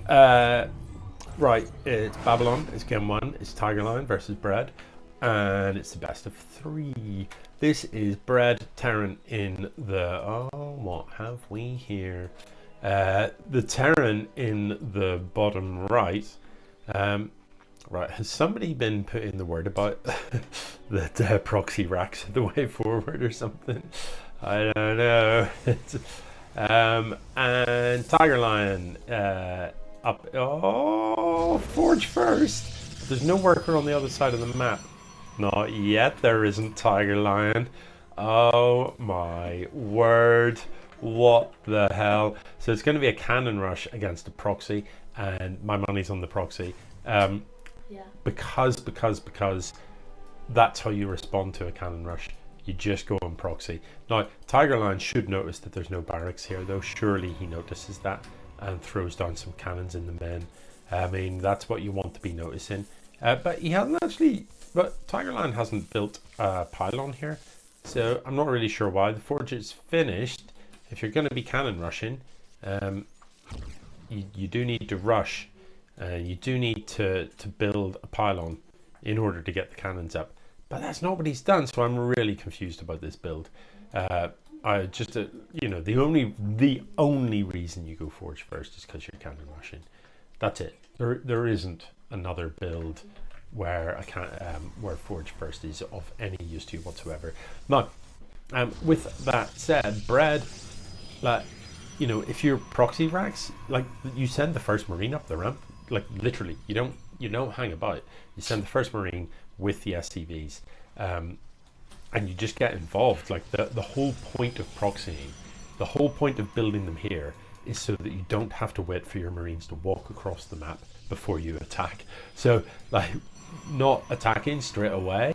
Right, it's Babylon, it's game one, it's TigerLion versus Bred, and it's the best of three. This is Bred Terran in the, what have we here? The Terran in the bottom right. Right, has somebody been putting the word about that proxy racks are the way forward or something? I don't know. And TigerLion up. Oh, Forge first. There's no worker on the other side of the map. Not yet. There isn't TigerLion. Oh my word! What the hell? So it's going to be a cannon rush against a proxy, and my money's on the proxy. Yeah. Because that's how you respond to a cannon rush. You just go on proxy. Now, TigerLion should notice that there's no barracks here, though. Surely he notices that and throws down some cannons in the men. I mean, that's what you want to be noticing. But he hasn't actually. But TigerLion hasn't built a pylon here, so I'm not really sure why. The forge is finished. If you're going to be cannon rushing, you do need to rush. You do need to build a pylon in order to get the cannons up. But that's not what he's done, so I'm really confused about this build. I just, the only reason you go forge first is because you're cannon rushing. That's it. There isn't another build where where forge first is of any use to you whatsoever. Now, with that said, Bred, if you're proxy racks, you send the first marine up the ramp. Literally, you don't hang about. You send the first marine with the SCVs, and you just get involved. The whole point of proxying, the whole point of building them here is so that you don't have to wait for your marines to walk across the map before you attack. So, not attacking straight away.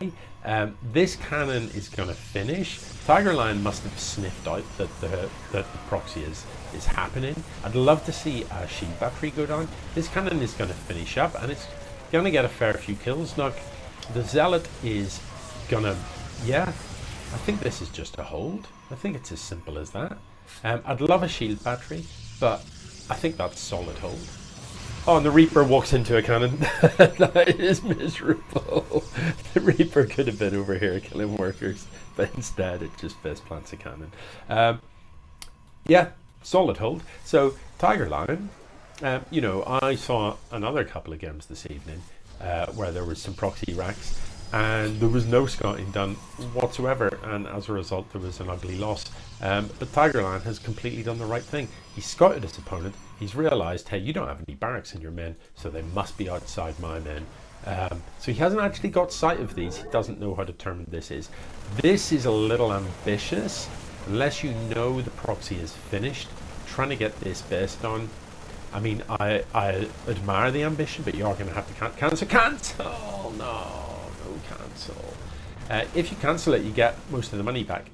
This cannon is going to finish. TigerLion must have sniffed out that the proxy is happening. I'd love to see a shield battery go down. This cannon is going to finish up, and it's going to get a fair few kills. Now, the Zealot is going to, I think this is just a hold. I think it's as simple as that. I'd love a shield battery, but I think that's solid hold. Oh, and the Reaper walks into a cannon. That is miserable. The Reaper could have been over here killing workers, but instead it just fist plants a cannon. Solid hold. So TigerLion, I saw another couple of games this evening where there was some proxy racks and there was no scouting done whatsoever, and as a result there was an ugly loss. But TigerLion has completely done the right thing. He scouted his opponent. He's realised, hey, you don't have any barracks in your men, so they must be outside my men. So he hasn't actually got sight of these. He doesn't know how determined this is. This is a little ambitious, unless you know the proxy is finished. Trying to get this base done. I mean, I admire the ambition, but you are going to have to cancel. Cancel! No cancel. If you cancel it, you get most of the money back.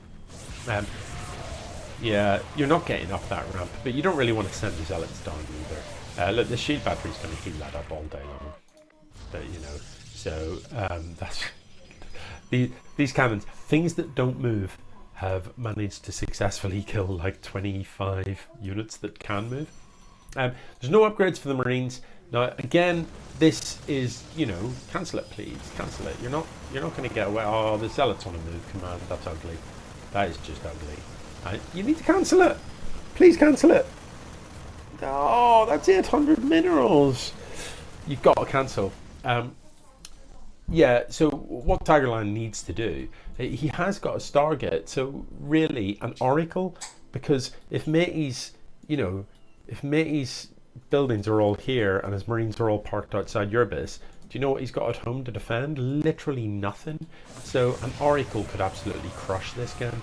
Yeah, you're not getting up that ramp, but you don't really want to send the Zealots down either. Look, the shield battery's going to heal that up all day long. But, so that's... These cannons, things that don't move, have managed to successfully kill 25 units that can move. There's no upgrades for the Marines. Now, again, this is, cancel it, please. Cancel it. You're not going to get away. Oh, the Zealots on a move command. That's ugly. That is just ugly. You need to cancel it. Please cancel it. Oh, that's 800 minerals. You've got to cancel. So what TigerLion needs to do, he has got a Stargate. So really, an Oracle, because if Matey's buildings are all here and his Marines are all parked outside your base, do you know what he's got at home to defend? Literally nothing. So an Oracle could absolutely crush this game.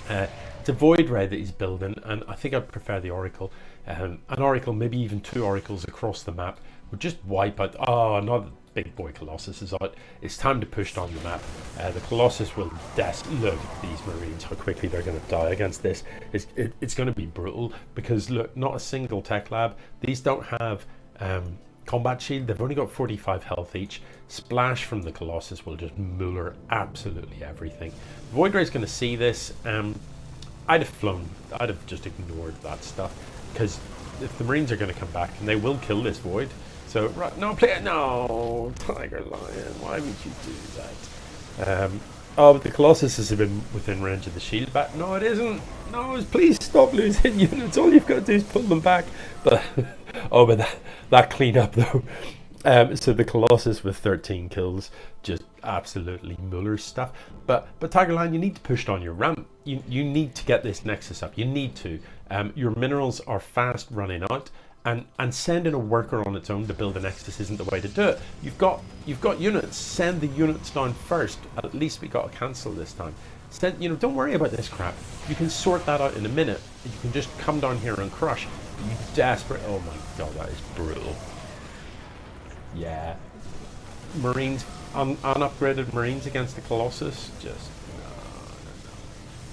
It's a Void Ray that he's building, and I think I'd prefer the Oracle. An Oracle, maybe even 2 Oracles across the map, would just wipe out. Oh, another big boy Colossus is out. It's time to push down the map. The Colossus will look at these Marines, how quickly they're going to die against this. It's going to be brutal, because look, not a single tech lab. These don't have combat shield. They've only got 45 health each. Splash from the Colossus will just muller absolutely everything. Void Ray's going to see this. I'd have flown. I'd have just ignored that stuff, because if the Marines are going to come back, and they will kill this void. So right, no, play it. No, TigerLion, why would you do that? Oh, but the Colossus has been within range of the shield back. No, it isn't. No, please stop losing units. All you've got to do is pull them back. But oh, but that cleanup though. So the Colossus with 13 kills, just absolutely Muller stuff. But TigerLion, you need to push on your ramp. You need to get this Nexus up. You need to. Your minerals are fast running out, and sending a worker on its own to build a Nexus isn't the way to do it. You've got units. Send the units down first. At least we got to cancel this time. Don't worry about this crap. You can sort that out in a minute. You can just come down here and crush. You desperate. Oh my god, that is brutal. Yeah, Marines, unupgraded Marines against the Colossus, just no.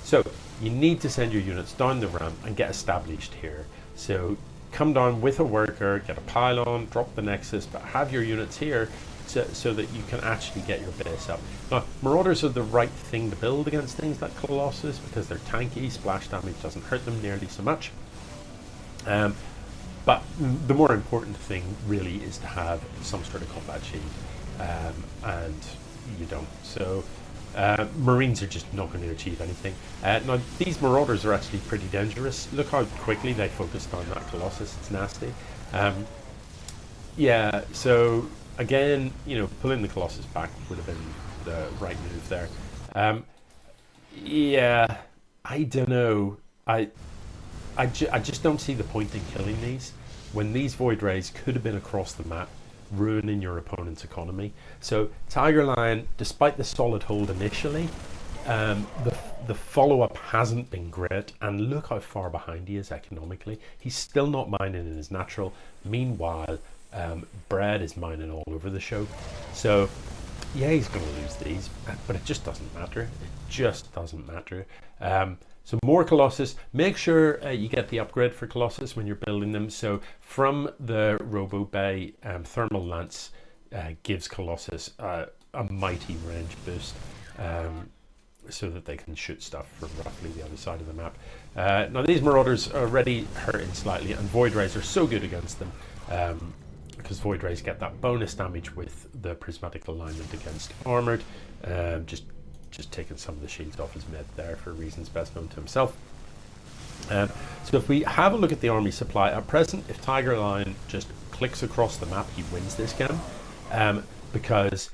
So you need to send your units down the ramp and get established here. So come down with a worker, get a pylon, drop the Nexus, but have your units here so that you can actually get your base up. Now, Marauders are the right thing to build against things like Colossus because they're tanky, splash damage doesn't hurt them nearly so much. But the more important thing really is to have some sort of combat shield, and you don't. So Marines are just not going to achieve anything. Now these Marauders are actually pretty dangerous. Look how quickly they focused on that Colossus. It's nasty. Yeah. So again, pulling the Colossus back would have been the right move there. Yeah. I don't know. I just don't see the point in killing these when these Void Rays could have been across the map, ruining your opponent's economy. So TigerLion, despite the solid hold initially, the follow-up hasn't been great, and look how far behind he is economically. He's still not mining in his natural. Meanwhile, Bred is mining all over the show. So yeah, he's going to lose these, but it just doesn't matter. It just doesn't matter. So more Colossus. Make sure you get the upgrade for Colossus when you're building them. So from the Robo Bay, Thermal Lance gives Colossus a mighty range boost, so that they can shoot stuff from roughly the other side of the map. Now these Marauders are already hurting slightly, and Void Rays are so good against them, because Void Rays get that bonus damage with the prismatic alignment against armored. Just taking some of the shields off his mid there for reasons best known to himself. So if we have a look at the army supply at present, if TigerLion just clicks across the map, he wins this game, because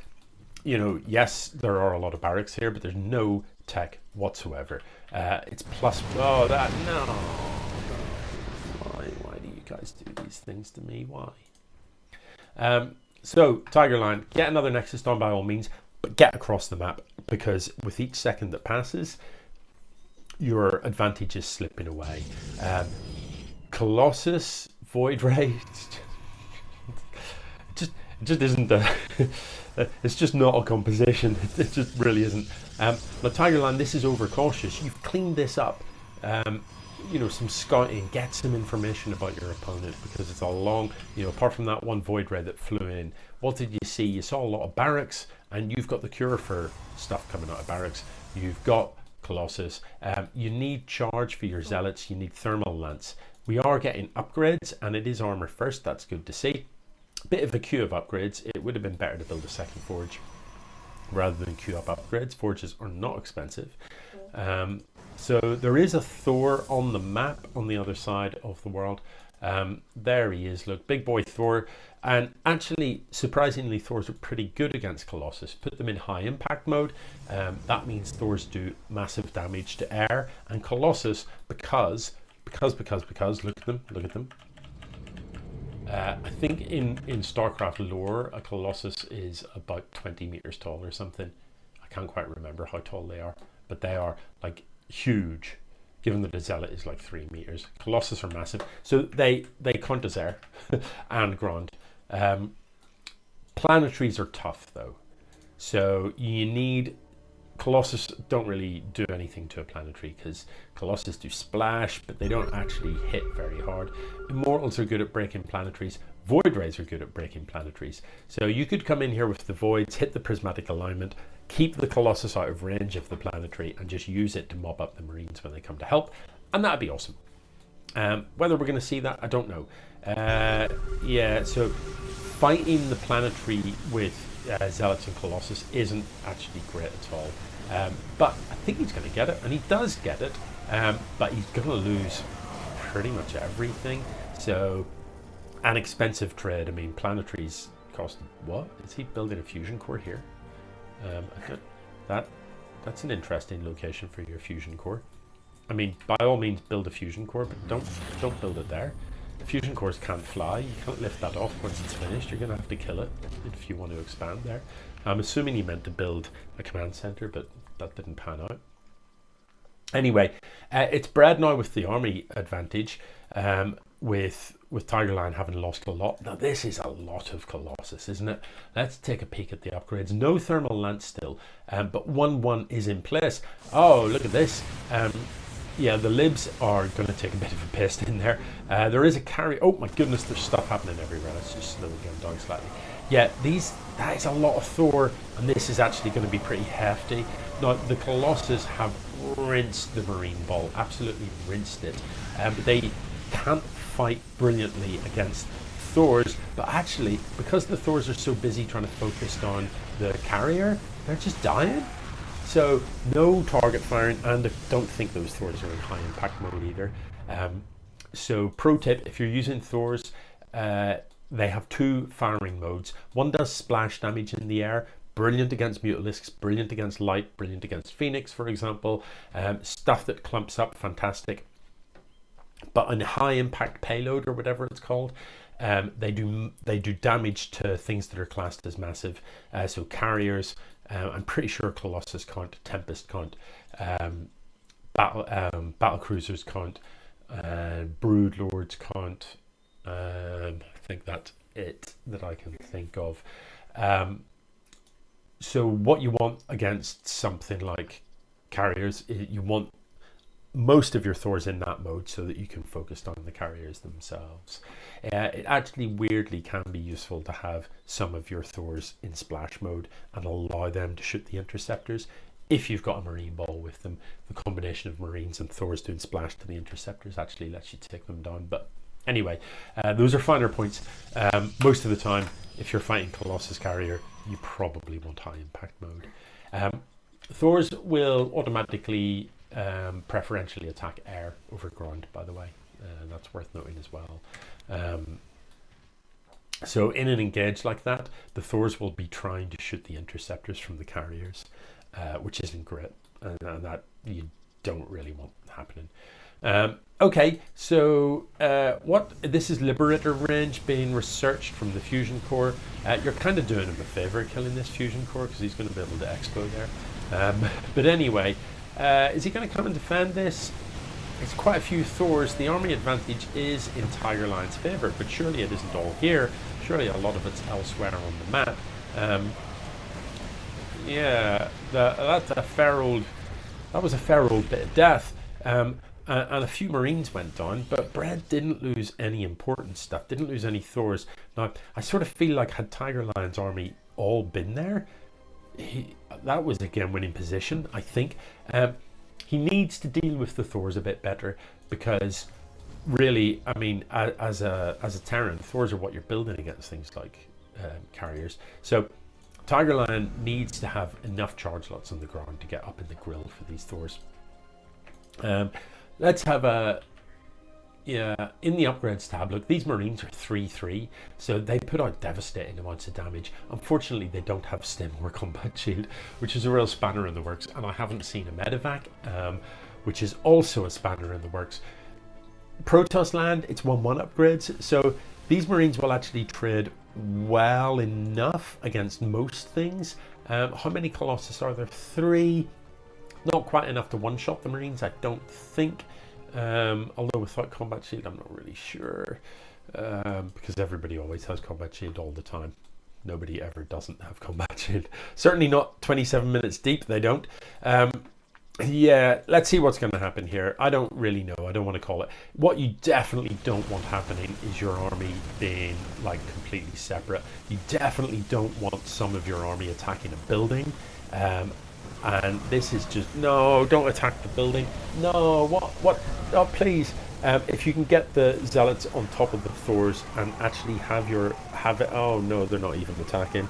yes, there are a lot of barracks here, but there's no tech whatsoever. It's plus. Oh, that no. Why do you guys do these things to me? Why? So TigerLion, get another Nexus down by all means, but get across the map, because with each second that passes, your advantage is slipping away. Colossus, Void Ray, just isn't it's just not a composition. It just really isn't. Now TigerLion, this is overcautious. You've cleaned this up. Some scouting, get some information about your opponent, because it's a long, apart from that one Void Ray that flew in, what did you see? You saw a lot of barracks, and you've got the cure for stuff coming out of barracks. You've got Colossus. You need charge for your zealots. You need Thermal Lance. We are getting upgrades, and it is armor first. That's good to see. Bit of a queue of upgrades. It would have been better to build a second forge rather than queue up upgrades. Forges are not expensive. So there is a Thor on the map on the other side of the world. There he is, look, big boy Thor. And actually, surprisingly, Thors are pretty good against Colossus. Put them in high impact mode. That means Thors do massive damage to air. And Colossus, because, look at them. I think in StarCraft lore, a Colossus is about 20 meters tall or something. I can't quite remember how tall they are, but they are like huge, given that the Zealot is like 3 meters. Colossus are massive, so they count as air and ground. Planetaries are tough though, so you need Colossus. Don't really do anything to a planetary, because Colossus do splash, but they don't actually hit very hard. Immortals are good at breaking planetaries. Void Rays are good at breaking planetaries. So you could come in here with the Voids, hit the prismatic alignment, keep the Colossus out of range of the planetary, and just use it to mob up the Marines when they come to help, and that'd be awesome. Whether we're going to see that, I don't know. Yeah, so fighting the planetary with Zealots and Colossus isn't actually great at all. But I think he's going to get it, and he does get it. But he's going to lose pretty much everything. So, an expensive trade. I mean, planetaries cost what? Is he building a fusion core here? That's an interesting location for your fusion core. I mean, by all means, build a fusion core, but don't build it there. The fusion cores can't fly. You can't lift that off once it's finished. You're going to have to kill it if you want to expand there. I'm assuming he meant to build a command center, but that didn't pan out. Anyway, it's bred now with the army advantage, with TigerLion having lost a lot. Now this is a lot of Colossus, isn't it? Let's take a peek at the upgrades. No thermal lance still, but 1-1 is in place. Oh, look at this. Yeah, the libs are going to take a bit of a piss in there. There is a carry. Oh my goodness, there's stuff happening everywhere. Let's just slow it down slightly. Yeah, that is a lot of Thor, and this is actually going to be pretty hefty. Now, the Colossus have rinsed the Marine Ball, absolutely rinsed it. But they can't fight brilliantly against Thors, but actually, because the Thors are so busy trying to focus on the carrier, they're just dying. So no target firing, and I don't think those Thors are in high impact mode either. So pro tip, if you're using Thors, they have two firing modes. One does splash damage in the air, brilliant against Mutalisks, brilliant against Light, brilliant against Phoenix, for example. Stuff that clumps up, fantastic. But on high impact payload, or whatever it's called, they do damage to things that are classed as massive. So carriers, I'm pretty sure Colossus can't, Tempest can't, battle cruisers can't, Brood Lords can't. I think that's it that I can think of. So what you want against something like carriers, you want most of your Thors in that mode so that you can focus on the carriers themselves. It actually weirdly can be useful to have some of your Thors in splash mode and allow them to shoot the interceptors. If you've got a Marine Ball with them, the combination of Marines and Thors doing splash to the interceptors actually lets you take them down. But anyway, those are finer points. Most of the time, if you're fighting Colossus carrier, you probably want high impact mode. Thors will automatically preferentially attack air over ground, by the way. That's worth noting as well. So in an engage like that, the Thors will be trying to shoot the interceptors from the carriers, which isn't great, and that you don't really want happening. Okay, so this is Liberator range being researched from the Fusion Core. You're kind of doing him a favor killing this Fusion Core because he's going to be able to expo there. But anyway, is he going to come and defend this? It's quite a few Thors. The army advantage is in TigerLion's favor, but surely it isn't all here. Surely a lot of it's elsewhere on the map. Yeah, that was a fair old bit of death. And a few Marines went down, but Bred didn't lose any important stuff, didn't lose any Thors. Now, I sort of feel like had TigerLion's army all been there, that was again winning position, I think. He needs to deal with the Thors a bit better because really, I mean, as a Terran, Thors are what you're building against things like carriers. So TigerLion needs to have enough charge lots on the ground to get up in the grill for these Thors. Let's have a, yeah, in the upgrades tab, look, these Marines are 3-3, so they put out devastating amounts of damage. Unfortunately, they don't have stim or combat shield, which is a real spanner in the works, and I haven't seen a medevac, which is also a spanner in the works. Protoss land, it's 1-1 upgrades, so these Marines will actually trade well enough against most things. How many Colossus are there? 3. Not quite enough to one-shot the Marines, I don't think. Although without combat shield, I'm not really sure. Because everybody always has combat shield all the time. Nobody ever doesn't have combat shield. Certainly not 27 minutes deep, they don't. Yeah, let's see what's going to happen here. I don't really know. I don't want to call it. What you definitely don't want happening is your army being like completely separate. You definitely don't want some of your army attacking a building. And this is just, no, don't attack the building. No, what? Oh, please. If you can get the zealots on top of the Thors and actually have it. Oh no, they're not even attacking.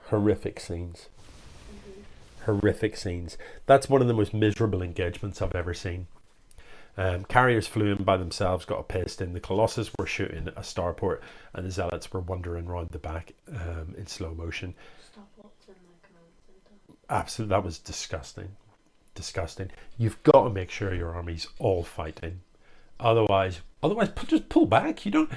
Horrific scenes. Horrific scenes. That's one of the most miserable engagements I've ever seen. Carriers flew in by themselves, got a pissed in. The Colossus were shooting a starport, and the Zealots were wandering around the back in slow motion. Absolutely, that was disgusting. Disgusting. You've got to make sure your army's all fighting. Otherwise, just pull back. You don't,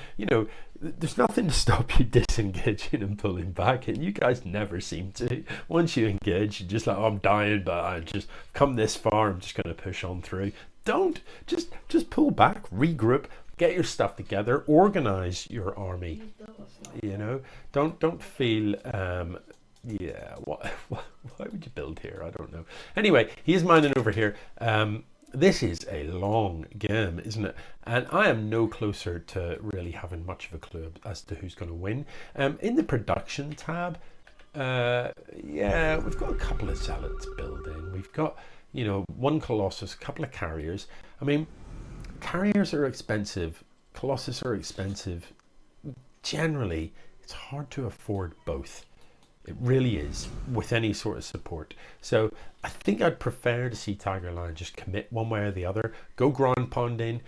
there's nothing to stop you disengaging and pulling back, and you guys never seem to. Once you engage, you're just like, oh, I'm dying, but I just come this far. I'm just going to push on through. Don't just pull back, regroup, get your stuff together, organize your army. Don't feel. Why would you build here? I don't know. Anyway, he is mining over here. This is a long game, isn't it? And I am no closer to really having much of a clue as to who's going to win. In the production tab, we've got a couple of zealots building. We've got, one Colossus, a couple of carriers. I mean, carriers are expensive. Colossus are expensive. Generally, it's hard to afford both. It really is, with any sort of support. So I think I'd prefer to see TigerLion just commit one way or the other. Go ground pounding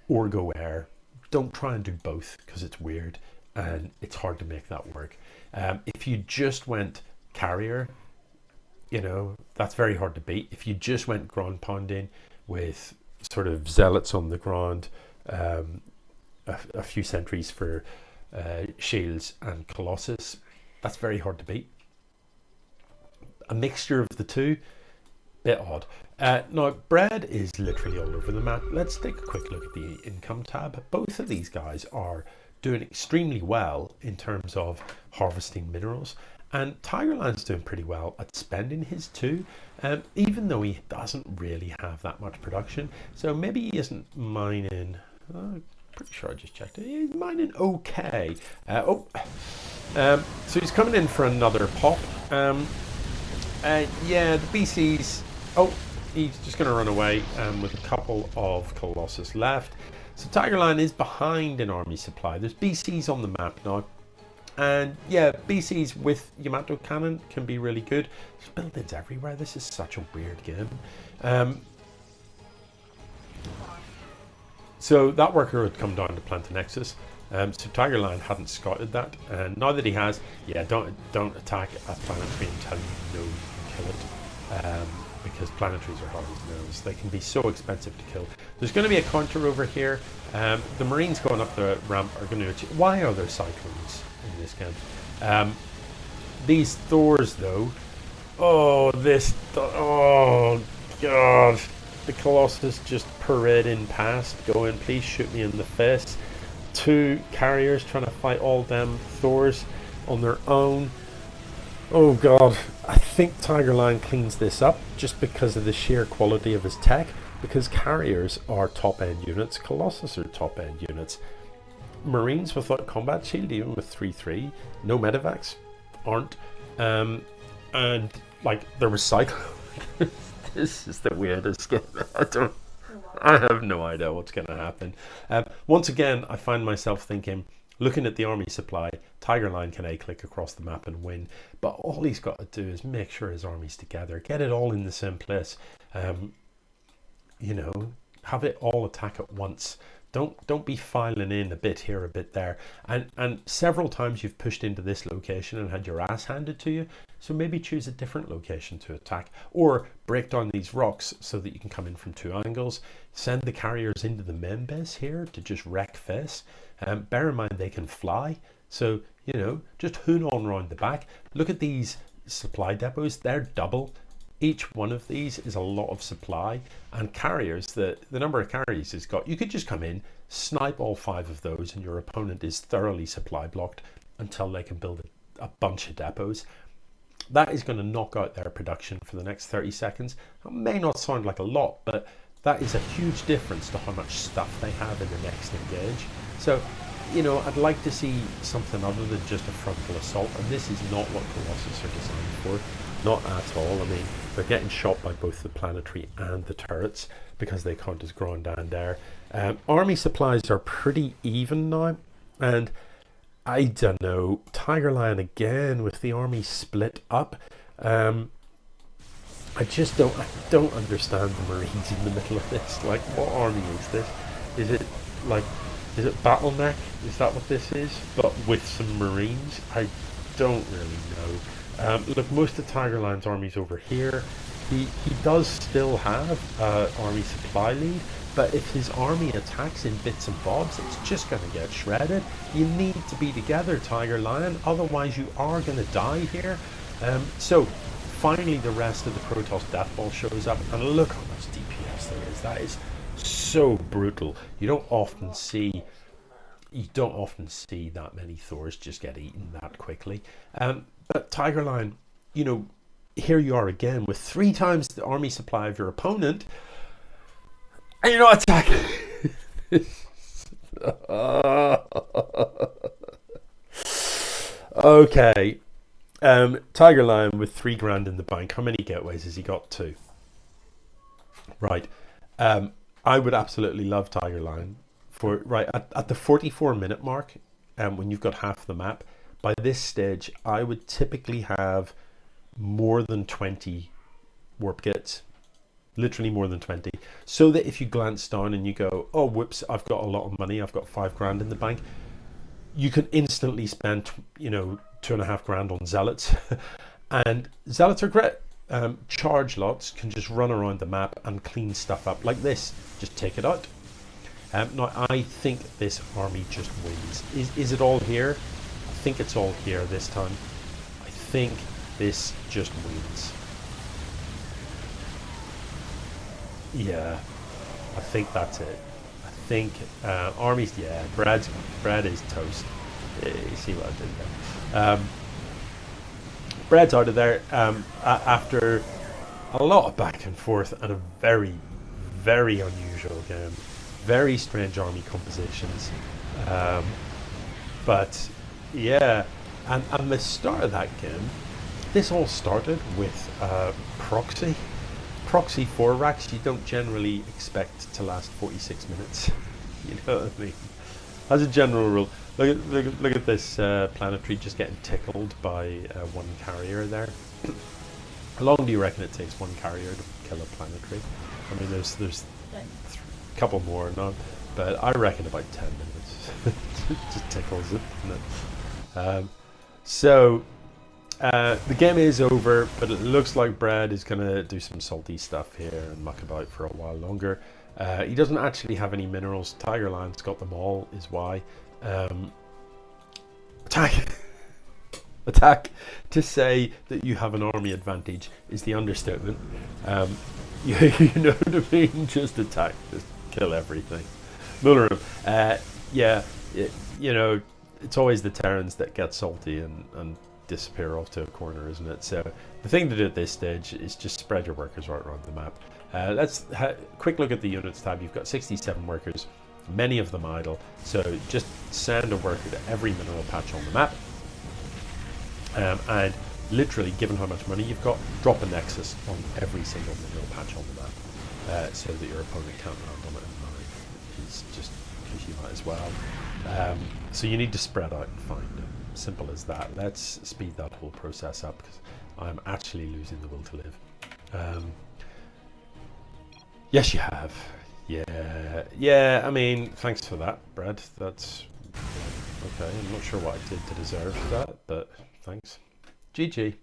or go air. Don't try and do both because it's weird and it's hard to make that work. If you just went carrier, that's very hard to beat. If you just went ground pounding with sort of zealots on the ground, a few sentries for shields and Colossus, that's very hard to beat. A mixture of the two, bit odd. Now, bred is literally all over the map. Let's take a quick look at the income tab. Both of these guys are doing extremely well in terms of harvesting minerals. And TigerLion's doing pretty well at spending his too, even though he doesn't really have that much production. So maybe he isn't mining. Pretty sure I just checked it. He's mining okay. So he's coming in for another pop. The BCs. Oh, he's just going to run away with a couple of Colossus left. So TigerLion is behind in army supply. There's BCs on the map now. And yeah, BCs with Yamato cannon can be really good. There's buildings everywhere. This is such a weird game. So that worker had come down to plant a Nexus. So TigerLion hadn't scouted that, and now that he has, don't attack a planetary until you know you can kill it, because planetaries are hard as nails. They can be so expensive to kill. There's going to be a counter over here. The Marines going up the ramp are going to achieve. Why are there cyclones in this game? These Thors though, oh god. The Colossus just parading past, going, please shoot me in the face. Two carriers trying to fight all them Thors on their own. Oh god, I think TigerLion cleans this up just because of the sheer quality of his tech, because carriers are top-end units, Colossus are top-end units. Marines without combat shield, even with 3-3, no medevacs aren't. And like there was cyclone. This is the weirdest game. I have no idea what's going to happen. Once again, I find myself thinking, looking at the army supply, TigerLion can A-click across the map and win. But all he's got to do is make sure his army's together, get it all in the same place. Have it all attack at once. Don't be filing in a bit here, a bit there. And several times you've pushed into this location and had your ass handed to you. So maybe choose a different location to attack, or break down these rocks so that you can come in from two angles. Send the carriers into the main base here to just wreck face. Bear in mind they can fly. So, just hoon on around the back. Look at these supply depots. They're double. Each one of these is a lot of supply, and carriers, the number of carriers it's got, you could just come in, snipe all 5 of those, and your opponent is thoroughly supply blocked until they can build a bunch of depots. That is going to knock out their production for the next 30 seconds. It may not sound like a lot, but that is a huge difference to how much stuff they have in the next engage. So, I'd like to see something other than just a frontal assault, and this is not what Colossus are designed for. Not at all. I mean, They're getting shot by both the planetary and the turrets because they count as ground and air. Army supplies are pretty even now, and I don't know, TigerLion again with the army split up. I don't understand the Marines in the middle of this. Like, what army is this? Is it Bottleneck? Is that what this is? But with some Marines? I don't really know. Look, most of TigerLion's army's over here. He does still have army supply lead, but if his army attacks in bits and bobs, it's just going to get shredded. You need to be together, TigerLion, otherwise you are going to die here. So finally the rest of the Protoss Death Ball shows up, and look how much DPS there is. That is so brutal. You don't often see that many Thors just get eaten that quickly. But TigerLion, you know, here you are again with 3 times the army supply of your opponent, and you're not attacking. Okay. TigerLion with 3 grand in the bank. How many getaways has he got? 2. Right. I would absolutely love TigerLion for at the 44-minute mark, when you've got half the map. By this stage, I would typically have more than 20 warp kits, literally more than 20, so that if you glance down and you go, oh whoops, I've got a lot of money, I've got 5 grand in the bank, you can instantly spend 2.5 grand on zealots. And zealots are great. Charge lots can just run around the map and clean stuff up like this. Just take it out. Now I think this army just wins. Is it all here? I think it's all here this time. I think this just wins. Yeah, I think that's it. I think armies, yeah, bred is toast. You see what I did there. Bred's out of there after a lot of back and forth and a very, very unusual game. Very strange army compositions. But yeah, and the start of that game, this all started with proxy 4 racks. You don't generally expect to last 46 minutes. You know what I mean? As a general rule, look at this planetary just getting tickled by 1 carrier there. How long do you reckon it takes 1 carrier to kill a planetary? I mean, there's a couple more now, but I reckon about 10 minutes. Just tickles it, doesn't it? So the game is over, but it looks like Bred is going to do some salty stuff here and muck about for a while longer. He doesn't actually have any minerals. TigerLion's got them all, is why. Attack. To say that you have an army advantage is the understatement. You know what I mean? Just attack. Just kill everything. Mullerum. It's always the Terrans that get salty and disappear off to a corner, isn't it? So the thing to do at this stage is just spread your workers right around the map. Let's quick look at the units tab. You've got 67 workers, many of them idle, so just send a worker to every mineral patch on the map, and literally, given how much money you've got, drop a nexus on every single mineral patch on the map, so that your opponent can't land on it and it's just because you might as well. So you need to spread out and find them. Simple as that. Let's speed that whole process up because I'm actually losing the will to live. Yes, you have. Yeah. I mean, thanks for that, Brad. That's okay. I'm not sure what I did to deserve that, but thanks. GG.